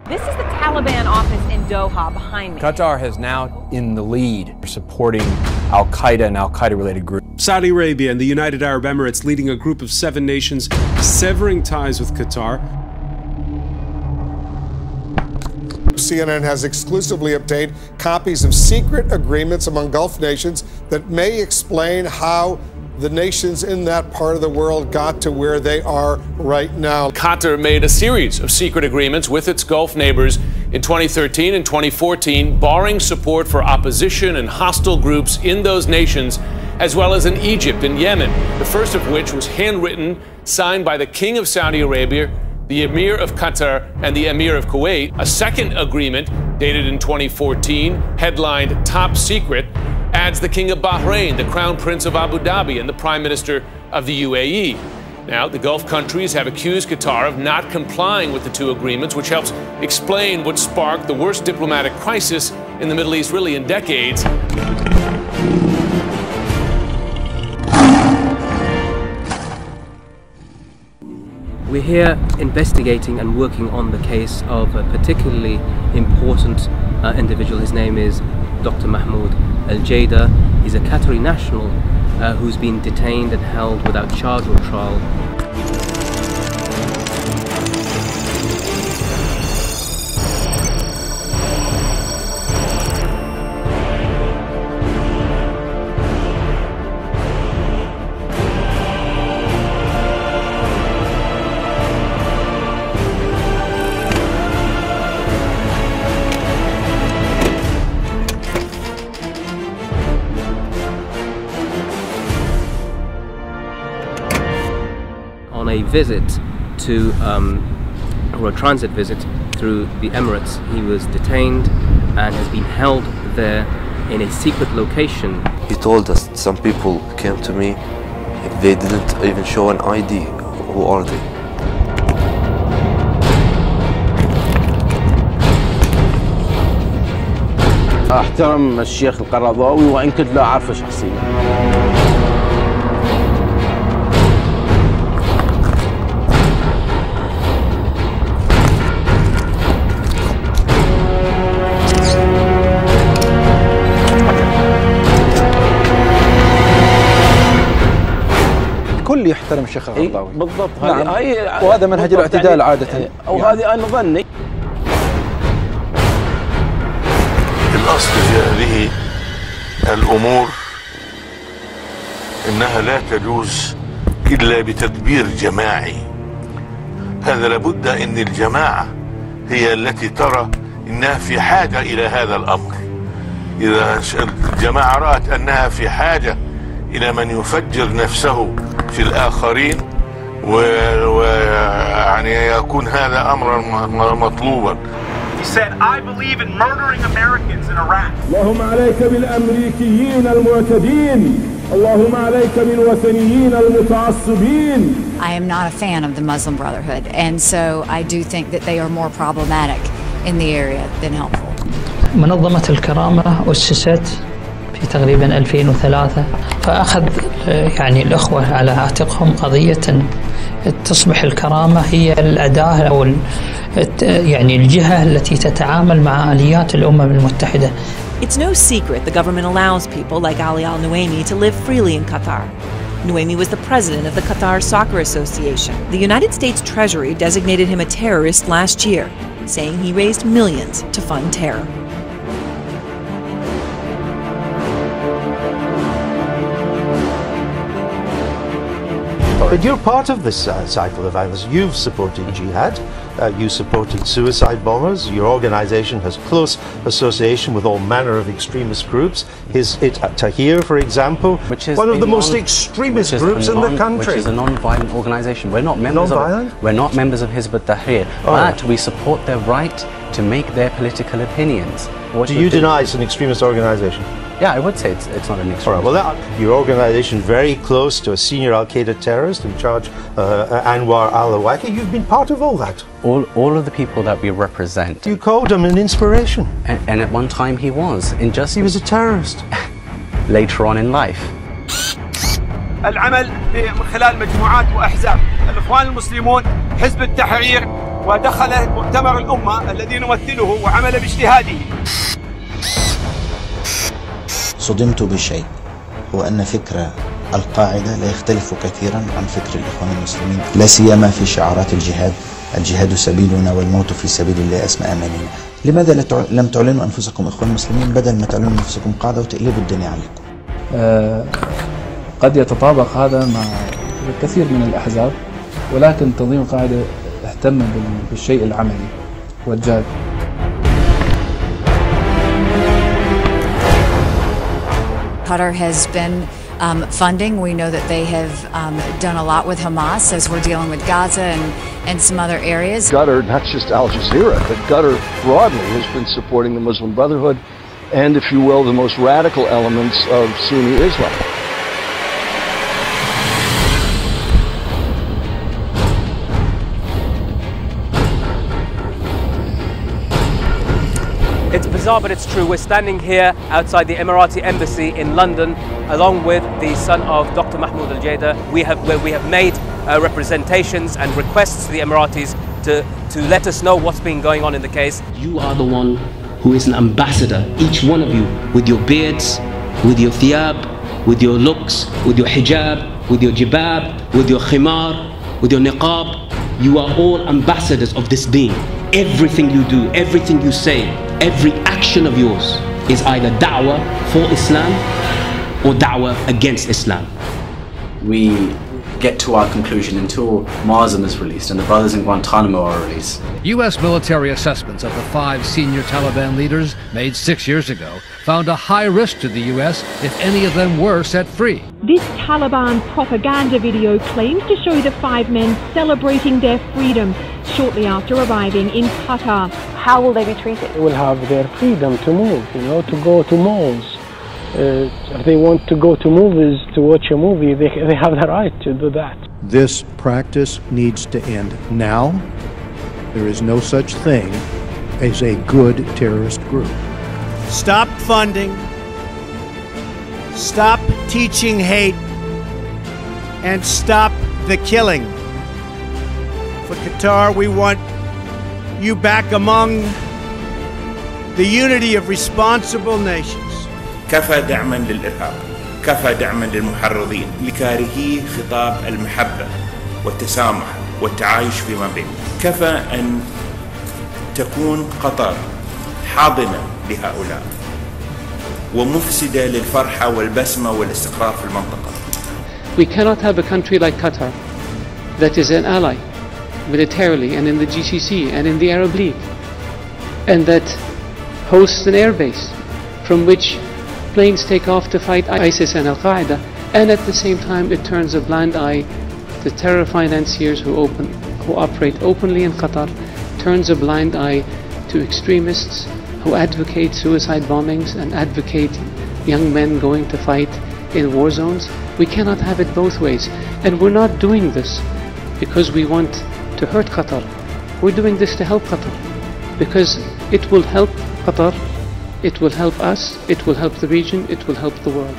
This is the Taliban office in Doha behind me. Qatar has now in the lead supporting Al-Qaeda and Al-Qaeda-related groups. Saudi Arabia and the United Arab Emirates leading a group of 7 nations severing ties with Qatar. CNN has exclusively obtained copies of secret agreements among Gulf nations that may explain how the nations in that part of the world got to where they are right now. Qatar made a series of secret agreements with its Gulf neighbors in 2013 and 2014, barring support for opposition and hostile groups in those nations, as well as in Egypt and Yemen, the first of which was handwritten, signed by the King of Saudi Arabia, the Emir of Qatar, and the Emir of Kuwait. A second agreement, dated in 2014, headlined Top Secret, adds the King of Bahrain, the Crown Prince of Abu Dhabi, and the Prime Minister of the UAE. Now, the Gulf countries have accused Qatar of not complying with the 2 agreements, which helps explain what sparked the worst diplomatic crisis in the Middle East really in decades. We're here investigating and working on the case of a particularly important individual. His name is Dr. Mahmoud Al-Jada. He's a Qatari national who's been detained and held without charge or trial. On a visit to, or a transit visit through the Emirates, he was detained and has been held there in a secret location. He told us some people came to me, they didn't even show an ID. Who are they? احترم الشيخ القرضاوي وإن كنت لا أعرفه شخصيا. الكل يحترم الشيخ القرضاوي. بالضبط. نعم. وهذا منهج الاعتدال عادة. أو هذه أنا ظني. الأصل في هذه الأمور إنها لا تجوز إلا بتدبير جماعي. هذا لابد أن الجماعة هي التي ترى إنها في حاجة إلى هذا الأمر. إذا الجماعة رأت أنها في حاجة إلى من يفجر نفسه في الآخرين ويعني يكون هذا أمرا مطلوبا. He said, I believe in murdering Americans in Iraq. اللهم عليك بالأمريكيين المعتدين. اللهم عليك بالوثنيين المتعصبين. I am not a fan of the Muslim Brotherhood, and so I do think that they are more problematic in the area than helpful. منظمة الكرامة أسست في تقريبا 2003، فأخذ يعني الأخوة على عاتقهم قضية تصبح الكرامة هي الأداة أو يعني الجهة التي تتعامل مع آليات الأمم المتحدة. It's no secret the government allows people like Ali Al-Nuaimi to live freely in Qatar. Nuaimi was the president of the Qatar Soccer Association. The United States Treasury designated him a terrorist last year, saying he raised millions to fund terror. But you're part of this cycle of violence. You've supported jihad, you supported suicide bombers, your organization has close association with all manner of extremist groups. Tahrir, for example, which is one of the most extremist groups in the country. Which is a non-violent organization. We're not members of Hizb ut-Tahrir, but we support their right to make their political opinions. Do you deny it's an extremist organization? Yeah, I would say it's not an extremist. All right, well, your organization is very close to a senior Al-Qaeda terrorist in charge, Anwar al-Awlaki. You've been part of all that. All of the people that we represent. You called him an inspiration. And at one time he was. He was a terrorist. Later on in life. العمل من خلال مجموعات وأحزاب. الإخوان المسلمون، حزب التحرير، ودخل مؤتمر الأمة الذي نمثله وعمل باجتهاده. صدمت بشيء، هو أن فكر القاعدة لا يختلف كثيرا عن فكر الإخوان المسلمين، لا سيما في شعارات الجهاد: الجهاد سبيلنا والموت في سبيل الله أسمى أماننا. لماذا لم تعلنوا أنفسكم إخوان المسلمين بدل ما تعلنوا أنفسكم قاعدة وتقلبوا الدنيا عليكم؟ قد يتطابق هذا مع الكثير من الأحزاب، ولكن تنظيم القاعدة اهتم بالشيء العملي والجاد. Qatar has been funding. We know that they have done a lot with Hamas as we're dealing with Gaza and some other areas. Qatar, not just Al Jazeera, but Qatar broadly has been supporting the Muslim Brotherhood and, if you will, the most radical elements of Sunni Islam. It's bizarre, but it's true. We're standing here outside the Emirati embassy in London, along with the son of Dr. Mahmoud Al-Jada. We have made representations and requests to the Emiratis to let us know what's been going on in the case. You are the one who is an ambassador, each one of you, with your beards, with your thiyab, with your looks, with your hijab, with your jibab, with your khimar, with your niqab. You are all ambassadors of this deen. Everything you do, everything you say, every action of yours is either da'wah for Islam or da'wah against Islam. We get to our conclusion until Mazam is released and the brothers in Guantanamo are released. U.S. military assessments of the 5 senior Taliban leaders made 6 years ago found a high risk to the U.S. if any of them were set free. This Taliban propaganda video claims to show the 5 men celebrating their freedom shortly after arriving in Qatar. How will they be treated? They will have their freedom to move, to go to malls. If they want to go to movies to watch a movie, they have the right to do that. This practice needs to end now. There is no such thing as a good terrorist group. Stop funding, stop teaching hate, and stop the killing. For Qatar, we want you back among the unity of responsible nations. كفى دعما للإرهاب، كفى دعما للمحرضين لكارهي خطاب المحبة والتسامح والتعايش فيما بيننا. كفى أن تكون قطر حاضنة لهؤلاء ومفسدة للفرحة والبسمة والاستقرار في المنطقة. We cannot have a country like Qatar that is an ally militarily and in the GCC and in the Arab League, and that hosts an airbase from which planes take off to fight ISIS and Al-Qaeda, and at the same time it turns a blind eye to terror financiers who operate openly in Qatar, turns a blind eye to extremists who advocate suicide bombings and advocate young men going to fight in war zones. We cannot have it both ways, and we're not doing this because we want to hurt Qatar. We're doing this to help Qatar because it will help Qatar, it will help us, it will help the region, it will help the world.